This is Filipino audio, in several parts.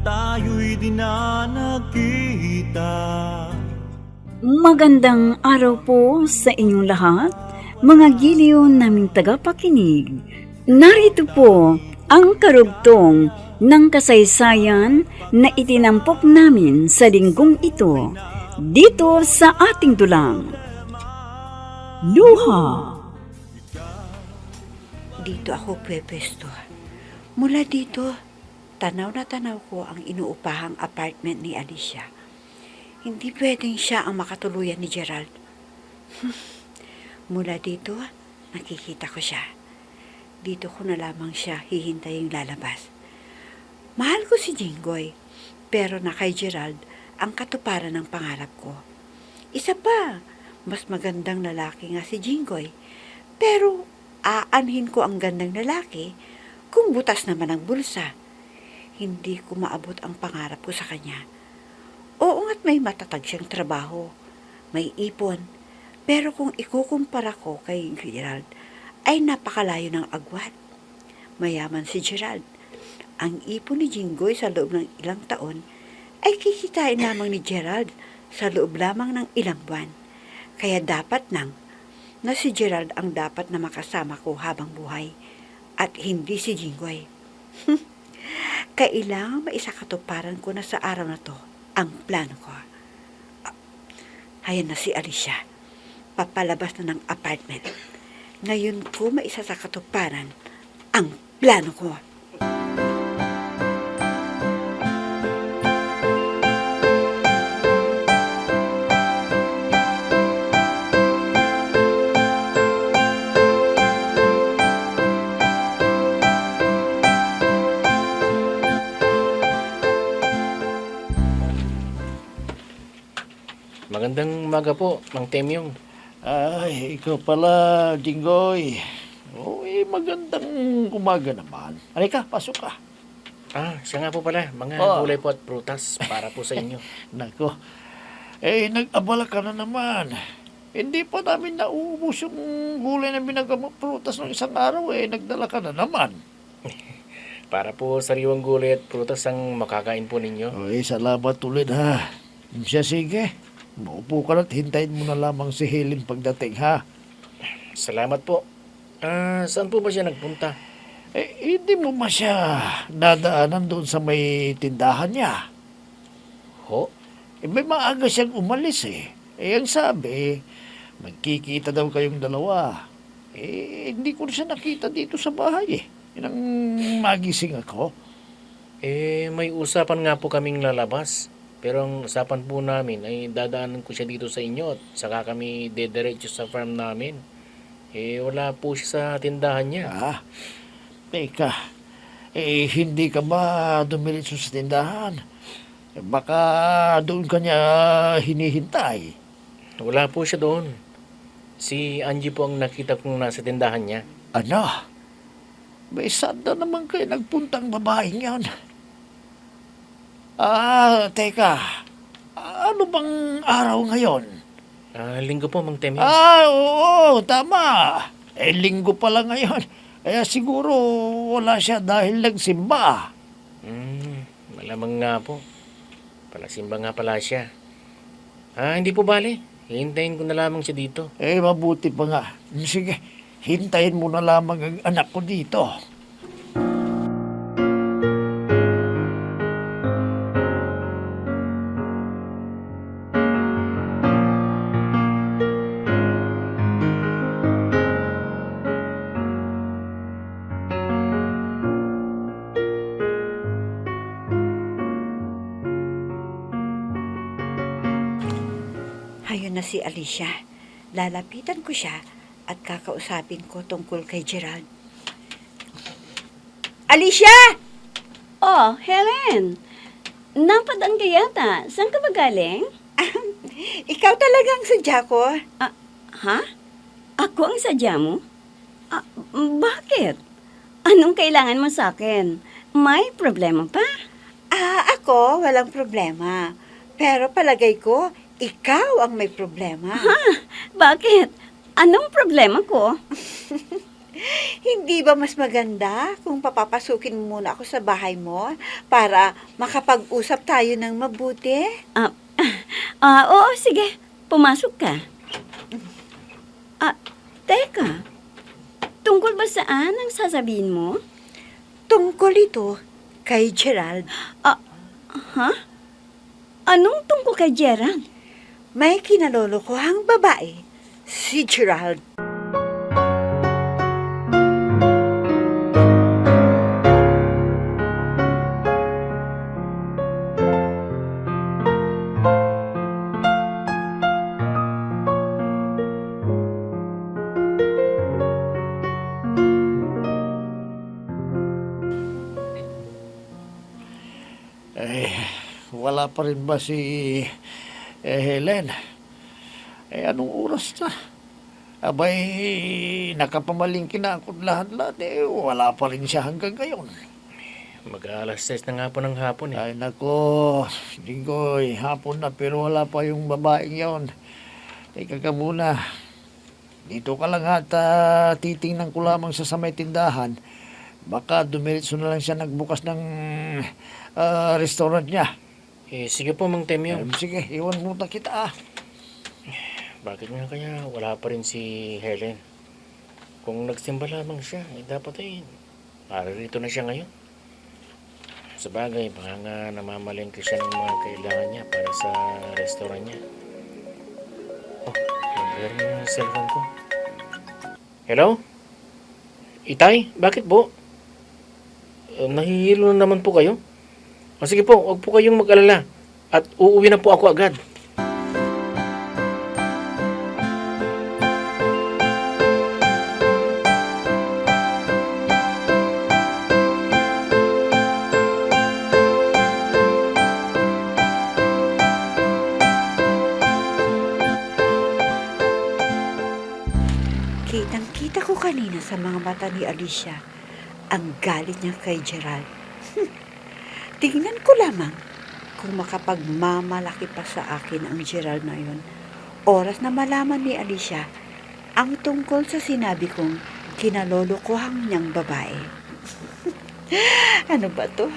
tayo'y di na nagkita. Magandang araw po sa inyong lahat, mga giliw naming tagapakinig. Narito po ang karugtong ng kasaysayan na itinampok namin sa linggong ito, dito sa ating dulang. Luha. Dito ako pwepesto. Mula dito, tanaw na tanaw ko ang inuupahang apartment ni Alicia. Hindi pwedeng siya ang makatuluyan ni Gerald. Mula dito, nakikita ko siya. Dito ko na lamang siya hihintaying lalabas. Mahal ko si Jinggoy, pero na kay Gerald ang katuparan ng pangarap ko. Isa pa, mas magandang lalaki nga si Jinggoy, pero aanhin ko ang gandang lalaki kung butas naman ang bulsa. Hindi ko maabot ang pangarap ko sa kanya. Oo nga't may matatag siyang trabaho, may ipon, pero kung ikukumpara ko kay Gerald, ay napakalayo ng agwat. Mayaman si Gerald. Ang ipon ni Jinggoy sa loob ng ilang taon ay kikitain lamang ni Gerald sa loob lamang ng ilang buwan. Kaya dapat nang na si Gerald ang dapat na makasama ko habang buhay at hindi si Jinggoy. Kailangan maisakatuparan ko na sa araw na to ang plano ko. Ayan na si Alicia. Papalabas na ng apartment. Ngayon ko maisasakatuparan ang plano ko. Magandang umaga po, Mang Temyong. Ay, ikaw pala, Jinggoy. Magandang umaga naman. Halika, pasok ka. Siya nga po pala, mga gulay po at prutas para po sa inyo. Nako, nag-abala ka na naman. Hindi pa namin nauubos yung gulay na prutas ng isang araw, nagdala ka na naman. Para po sariwang gulay at prutas ang makakain po ninyo. Salamat ulit ha. Siya, sige. Maupo ka at hintayin mo na lamang si Helen pagdating, ha? Salamat po. Saan po ba siya nagpunta? Hindi mo ba siya dadaanan doon sa may tindahan niya? Ho? May maaga siyang umalis ang sabi, magkikita daw kayong dalawa. Hindi ko siya nakita dito sa bahay Yan ang magising ako. May usapan nga po kaming lalabas. Pero ang usapan po namin ay dadaanan ko siya dito sa inyo at saka kami dediretso sa farm namin. Wala po siya sa tindahan niya. Teka. Hindi ka ba dumiretso sa tindahan? Baka doon ka niya hinihintay. Wala po siya doon. Si Angie po ang nakita kong nasa tindahan niya. Ano? May saan na naman kayo nagpuntang babaeng yan? Teka. Ano bang araw ngayon? Linggo po, Mang Temyong. Oo, tama. Linggo pala ngayon. Kaya siguro wala siya dahil nagsimba. Malamang nga po. Palasimba nga pala siya. Hindi po bale. Hintayin ko na lamang siya dito. Mabuti pa nga. Sige, hintayin mo na lamang ang anak ko dito. Ayun na si Alicia. Lalapitan ko siya at kakausapin ko tungkol kay Gerald. Alicia! Oh, Helen! Napadaan ka yata. Saan ka ba galing? Ikaw talagang sadya ko. Ha? Ako ang sadya mo? Bakit? Anong kailangan mo sa akin? May problema pa? Ako, walang problema. Pero palagay ko, ikaw ang may problema. Bakit? Anong problema ko? Hindi ba mas maganda kung papapasukin mo muna ako sa bahay mo para makapag-usap tayo ng mabuti? Oo, sige. Pumasok ka. Teka. Tungkol ba saan ang sasabihin mo? Tungkol ito kay Gerald. Ha? Anong tungkol kay Gerald? May kinalolokohang babae, si Gerald. Wala pa rin ba si Helen? Anong oras na? Abay, nakapamalingki na ako lahat-lahat. Wala pa rin siya hanggang ngayon. Mag-alas 6 na nga po ng hapon eh. Ay, nako. Jinggoy, hapon na pero wala pa yung babaeng yon. Teka ka muna. Dito ka lang at titingnan ko lamang sa may tindahan. Baka dumiretso na lang siya nagbukas ng restaurant niya. Sige po, Mang Temyo. Sige, iwan muna kita. Bakit nga kaya wala pa rin si Helen? Kung nagsimba lamang siya, dapat naririto na siya ngayon. Sa bagay, baka nga namamalengke siya ng mga kailangan niya para sa restaurant niya. Nag-ring yung cellphone ko. Hello? Itay, bakit po? Nahihilo na naman po kayo? Sige po, huwag po kayong mag-alala. At uuwi na po ako agad. Kitang-kita ko kanina sa mga mata ni Alicia ang galit niya kay Gerald. Tingnan ko lamang kung makapagmamalaki pa sa akin ang Gerald na yun. Oras na malaman ni Alicia ang tungkol sa sinabi kong kinalolokohang niyang babae. Ano ba to?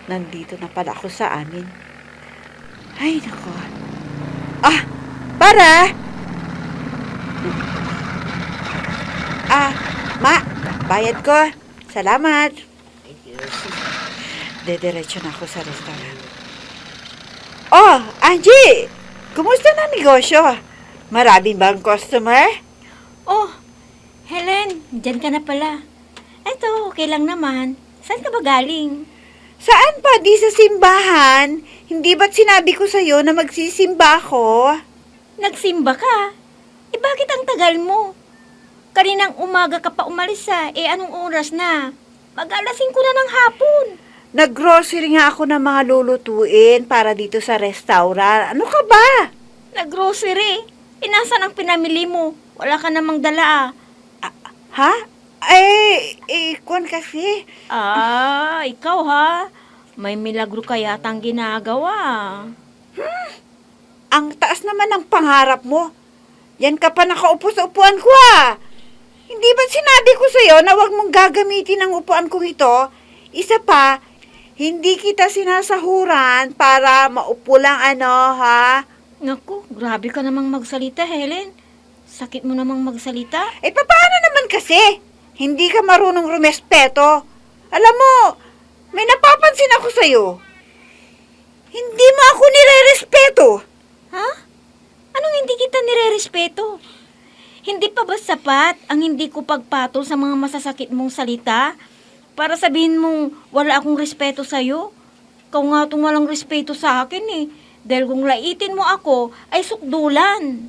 Nandito na pala ako sa amin. Ay, nako. Para! Bayad ko. Salamat. Dediretso na ako sa restaurant. Oh, Angie! Kumusta na negosyo? Marami bang customer? Oh, Helen, dyan ka na pala. Eto, okay lang naman. Saan ka ba galing? Saan pa? Di sa simbahan. Hindi ba't sinabi ko sa'yo na magsisimba ako? Nagsimba ka? Bakit ang tagal mo? Kaninang umaga ka pa umalis anong oras na? Mag-alasing ko na ng hapon. Nag-grocery nga ako ng mga lulutuin para dito sa restaurant. Ano ka ba? Nag-grocery? Nasaan ang pinamili mo? Wala ka namang dala Ha? Kwan kasi. Ikaw ha? May milagro ka yatang ginagawa. Ang taas naman ng pangarap mo. Yan ka pa nakaupo sa upuan ko Hindi ba sinabi ko sa'yo na huwag mong gagamitin ang upuan kong ito? Isa pa, hindi kita sinasahuran para maupo lang ha? Naku, grabe ka namang magsalita, Helen. Sakit mo namang magsalita. Paano naman kasi? Hindi ka marunong rumespeto. Alam mo, may napapansin ako sa'yo. Hindi mo ako nire-respeto. Ha? Anong hindi kita nire-respeto? Hindi pa ba sapat ang hindi ko pagpatol sa mga masasakit mong salita para sabihin mong wala akong respeto sa'yo? Ikaw nga itong walang respeto sa akin dahil kung laitin mo ako ay sukdulan.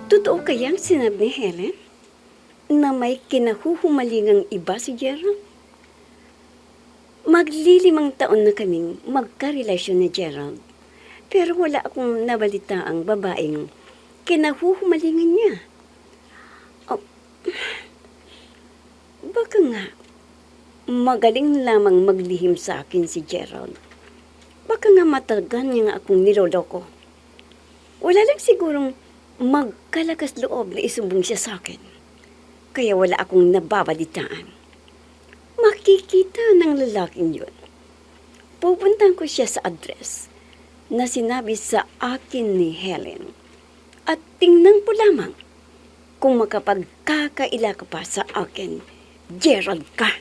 Totoo kayang sinabi ni Helen na may kinahuhumalingang iba si Gerald? Maglilimang taon na kaming magkarelasyon ni Gerald. Pero wala akong nabalita ang babaeng kinahuhumalingan niya. Oh, baka nga, magaling lamang maglihim sa akin si Gerald. Baka nga matagan niya nga akong niloloko. Wala lang sigurong magkalakas loob na isumbong siya sa akin. Kaya wala akong nababalitaan. Makikita ng lalaking yun. Pupuntahan ko siya sa address na sinabi sa akin ni Helen. At tingnan po lamang kung makapagkakaila ka pa sa akin, Gerald ka.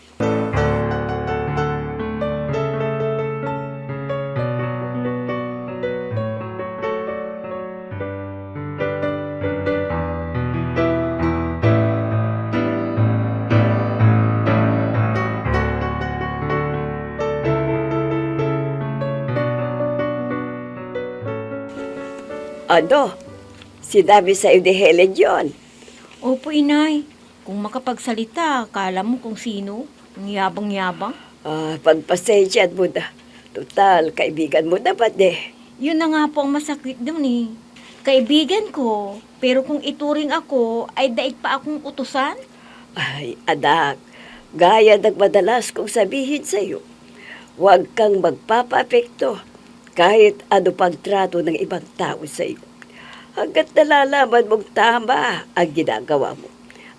Ano? Sinabi sa iyo ni Helen yun. Opo, inay. Kung makapagsalita, akala mo kung sino. Ang yabang-yabang. Pagpasensyahan mo na. Total, kaibigan mo naman eh. Yun na nga po ang masakit dun eh. Kaibigan ko, pero kung ituring ako, ay daig pa akong utusan. Ay, anak, gaya ng madalas kong sabihin sa iyo, huwag kang magpapapekto kahit ano pang trato ng ibang tao sa iyo. Hanggat nalalaman mong tama ang ginagawa mo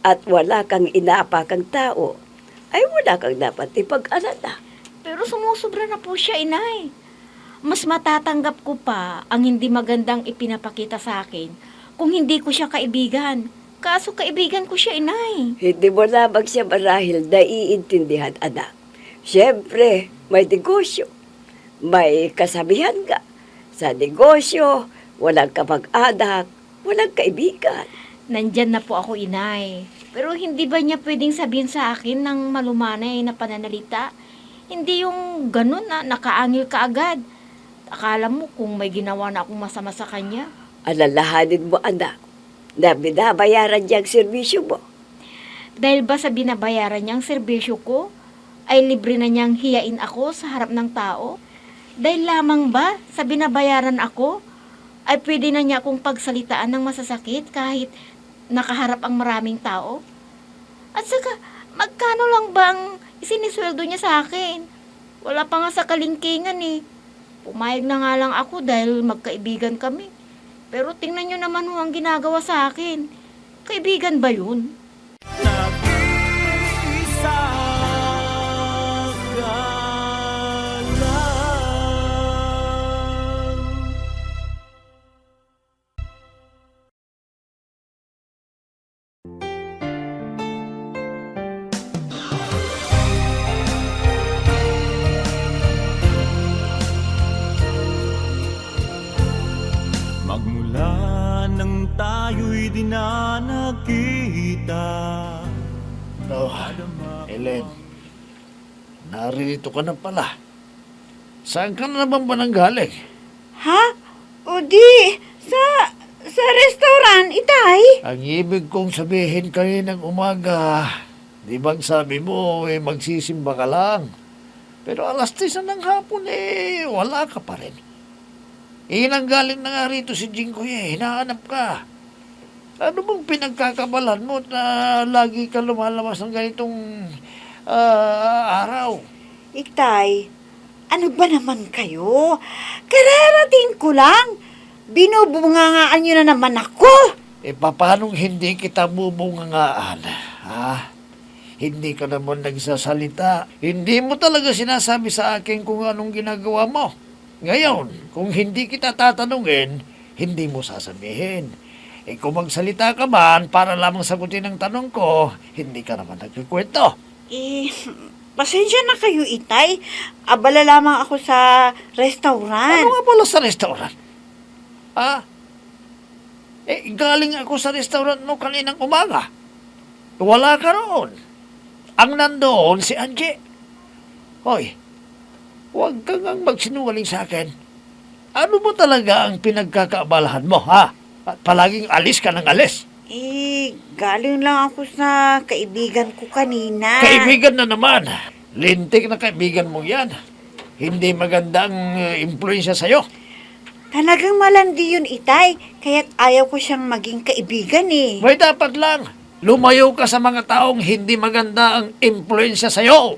at wala kang inapakang tao, ay wala kang dapat ipag-alala. Pero sumusobra na po siya, inay. Mas matatanggap ko pa ang hindi magandang ipinapakita sa akin kung hindi ko siya kaibigan. Kaso kaibigan ko siya, inay. Hindi mo lamang siya marahil naiintindihan, anak. Siyempre, may negosyo. May kasabihan ka. Sa negosyo, walang kapag-anak, walang kaibigan. Nandyan na po ako, inay. Pero hindi ba niya pwedeng sabihin sa akin ng malumanay na pananalita? Hindi yung ganun na nakaangil ka agad. Akala mo kung may ginawa na akong masama sa kanya. Alalahanin mo, anak, na binabayaran niya ang serbisyo mo. Dahil ba sa binabayaran niyang serbisyo ko, ay libre na niyang hiyain ako sa harap ng tao? Dahil lamang ba sa binabayaran ako, ay pwede na niya akong pagsalitaan ng masasakit kahit nakaharap ang maraming tao? At saka, magkano lang bang isinisweldo niya sa akin? Wala pa nga sa kalingkingan eh. Pumayag na nga lang ako dahil magkaibigan kami. Pero tingnan niyo naman ho ang ginagawa sa akin. Kaibigan ba yun? Nag-iisa ka lang. Magmula nang tayo'y di na nagkita. Oh, Helen, narito ka na pala. Saan ka na naman ba nanggaling? Ha? O di, sa restaurant, itay? Ang ibig kong sabihin kaninang umaga, di bang sabi mo, magsisimba ka lang. Pero 10:00 na ng hapon, wala ka pa rin. Nanggaling na nga rito si Jinggoy, hinahanap ka. Ano bang pinagkakabalan mo na lagi ka lumalabas ng ganitong araw? Itay, ano ba naman kayo? Kararating ko lang. Binubungangaan nyo na naman ako. Paanong hindi kita bubungangaan? Ha? Hindi ka naman nagsasalita. Hindi mo talaga sinasabi sa akin kung anong ginagawa mo. Ngayon, kung hindi kita tatanungin, hindi mo sasabihin. Kung magsalita ka man para lamang sagutin ang tanong ko, hindi ka naman nagkikwento. Pasensya na kayo, itay. Abala lamang ako sa restaurant. Ano nga pala sa restaurant? Ha? Galing ako sa restaurant mo kaninang umaga. Wala ka roon. Ang nandoon si Angie. Hoy, huwag kang magsinungaling sa akin. Ano mo talaga ang pinagkakaabalahan mo, ha? At palaging alis ka ng alis. Galing lang ako sa kaibigan ko kanina. Kaibigan na naman. Lintik na kaibigan mo yan. Hindi magandang impluensya sa'yo. Talagang malandi yun, Itay. Kaya't ayaw ko siyang maging kaibigan eh. May dapat lang, lumayo ka sa mga taong hindi maganda ang impluensya sa'yo.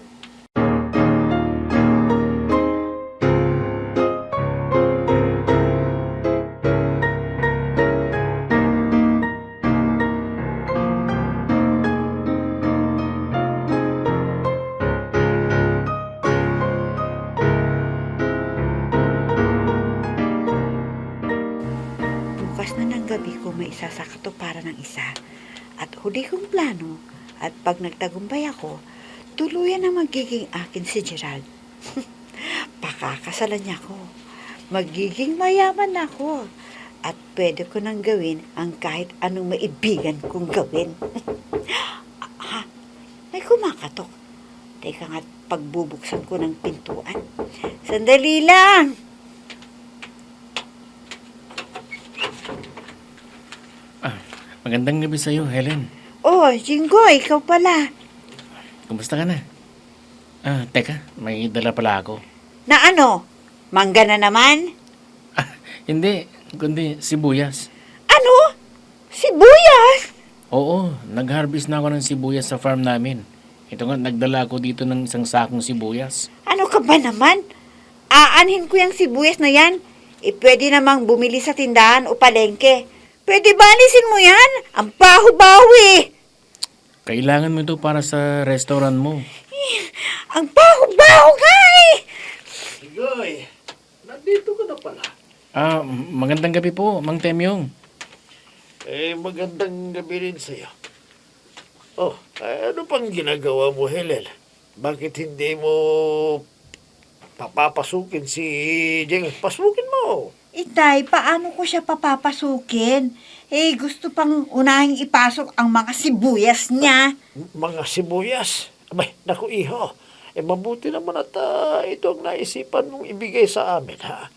Bukas na ng gabi ko may isasakto para ng isa. At huli kong plano, at pag nagtagumpay ako, tuluyan na magiging akin si Gerald. Pakakasalan niya ako. Magiging mayaman ako. At pwede ko nang gawin ang kahit anong maibigan kong gawin. Ha? May kumakatok. Teka nga't pagbubuksan ko ng pintuan. Sandali lang! Magandang gabi sa'yo, Helen. Oh, Jinggoy, ikaw pala. Kumusta ka na? Teka, may dala pala ako. Na ano? Mangga na naman? Hindi, kundi sibuyas. Ano? Sibuyas? Oo, nag-harvest na ako ng sibuyas sa farm namin. Ito nga, nagdala ako dito ng isang sakong sibuyas. Ano ka ba naman? Aanhin ko yung sibuyas na yan. Pwede namang bumili sa tindahan o palengke. Pwede ba alisin mo yan? Ang baho-baho eh. Kailangan mo ito para sa restaurant mo. Ang baho-baho nga eh. Sigoy, nandito ka na pala. Magandang gabi po, Mang Temyong. Magandang gabi rin sa'yo. Oh, ano pang ginagawa mo, Helen? Bakit hindi mo papapasukin si Jeng? Pasukin mo. Itay, paano ko siya papapasukin? Gusto pang unahing ipasok ang mga sibuyas niya. Mga sibuyas. Abay, naku iho. Mabuti naman at ito ang naisipan mong ibigay sa amin, ha?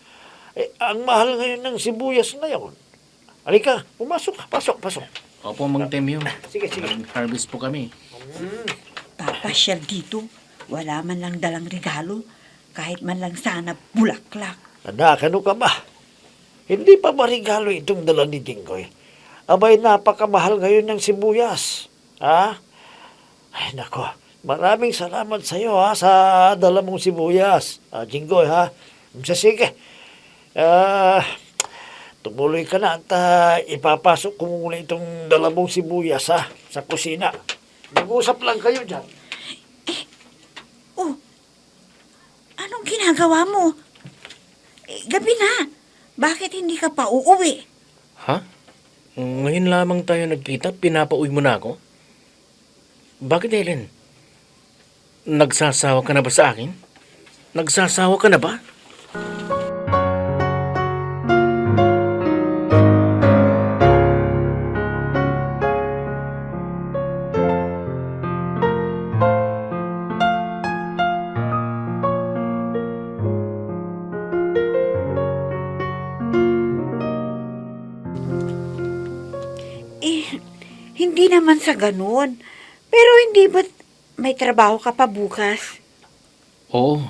Ang mahal ngayon ng sibuyas ngayon. Halika, pumasok. Pasok. Opo, Mang Temyong. Sige. Nag-harvest po kami. Papasyal dito. Wala man lang dalang regalo. Kahit man lang sana bulaklak. Anak, ano ka ba? Hindi pa marigalo itong dala ni Jinggoy. Abay, napakamahal ngayon ng sibuyas. Ha? Ay, nako. Maraming salamat sa iyo, ha, sa dala mong sibuyas. Jinggoy, ha? Sige. Tumuloy ka na at ipapasok ko muna itong dala mong sibuyas, ha, sa kusina. Mag-usap lang kayo dyan. Oh, anong ginagawa mo? Gabi na. Bakit hindi ka pa uuwi? Ha? Ngayon lamang tayo nagkita, pinapauwi mo na ako? Bakit, Helen? Nagsasawa ka na ba sa akin? Nagsasawa ka na ba? Hindi naman sa ganun. Pero hindi ba't may trabaho ka pa bukas? Oo.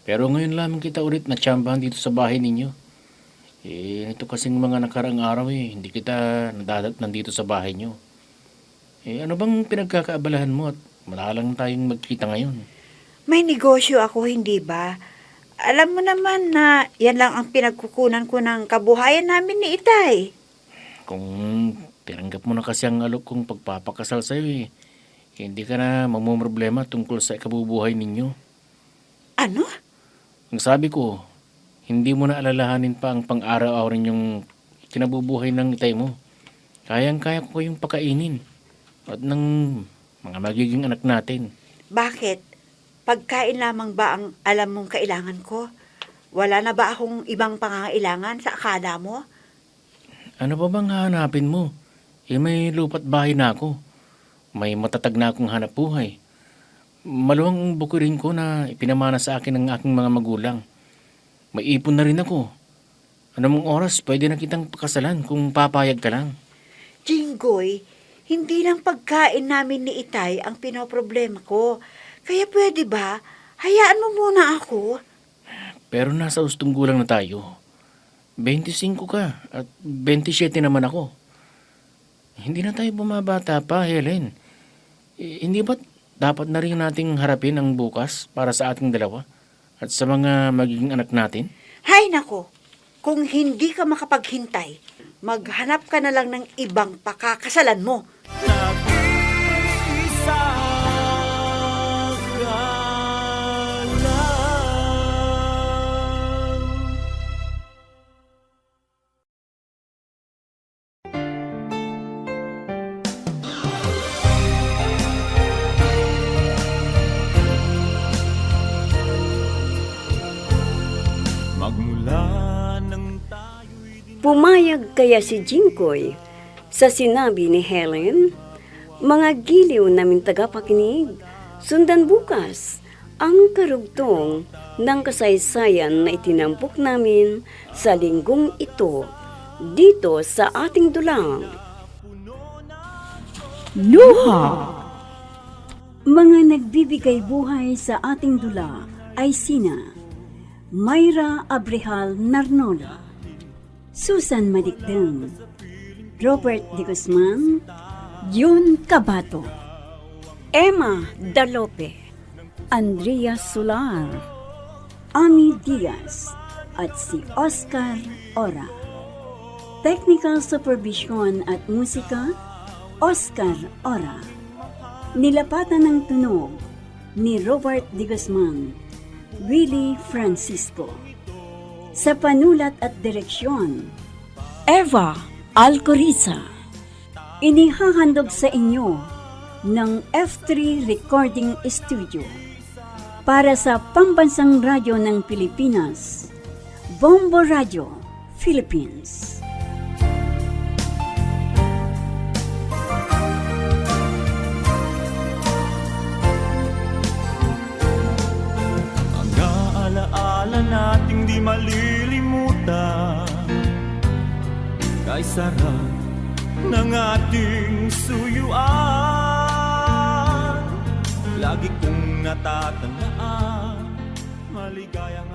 Pero ngayon lamang kita ulit natsambahan dito sa bahay ninyo. Ito kasing mga nakaraang araw hindi kita nadadat nandito sa bahay nyo. Ano bang pinagkakaabalahan mo at malalang tayong magkita ngayon? May negosyo ako, hindi ba? Alam mo naman na yan lang ang pinagkukunan ko ng kabuhayan namin ni Itay. Kung tinanggap mo na kasi ang alok kong pagpapakasal sa'yo hindi ka na mamumroblema tungkol sa kabubuhay ninyo. Ano? Ang sabi ko, hindi mo na alalahanin pa ang pang-araw-araw ninyong kinabubuhay ng Itay mo. Kayang-kaya ko kayong pakainin at ng mga magiging anak natin. Bakit? Pagkain lamang ba ang alam mong kailangan ko? Wala na ba akong ibang pangangailangan sa akala mo? Ano pa bang hahanapin mo? May lupa't bahay na ako. May matatag na akong hanap buhay. Maluwang ang bukirin ko na ipinamana sa akin ng aking mga magulang. May ipon na rin ako. Anong oras pwede na kitang pakasalan kung papayag ka lang? Jinggoy, hindi lang pagkain namin ni Itay ang pinoproblema ko. Kaya pwede ba, hayaan mo muna ako? Pero nasa ustong gulang na tayo. 25 ka at 27 naman ako. Hindi na tayo bumabata pa, Helen. Hindi ba dapat na rin nating harapin ang bukas para sa ating dalawa at sa mga magiging anak natin? Hay nako, kung hindi ka makapaghintay, maghanap ka na lang ng ibang pakakasalan mo. Nag-iisa ka lang. Magmula nang tayo'y Pumayag kaya si Jinggoy sa sinabi ni Helen, mga giliw naming tagapakinig, sundan bukas ang karugtong ng kasaysayan na itinampok namin sa linggong ito dito sa ating dulang. Luha! Mga nagbibigay buhay sa ating dula ay sina Mayra Abrehal Narnola, Susan Madikdeng, Robert De Guzman, Jun Cabato, Emma Dalope, Andrea Solar, Ami Diaz, at si Oscar Ora. Technical Supervision at Musika, Oscar Ora. Nilapatan ng tunog ni Robert De Guzman, Willie Francisco. Sa panulat at direksyon, Eva Alcoriza. Inihahandog sa inyo ng F3 Recording Studio para sa Pambansang Radyo ng Pilipinas, Bombo Radio, Philippines. ang alaala nating di malilimutan. Kay sarap ng ating suyuan, lagi kong natatandaan, maligayang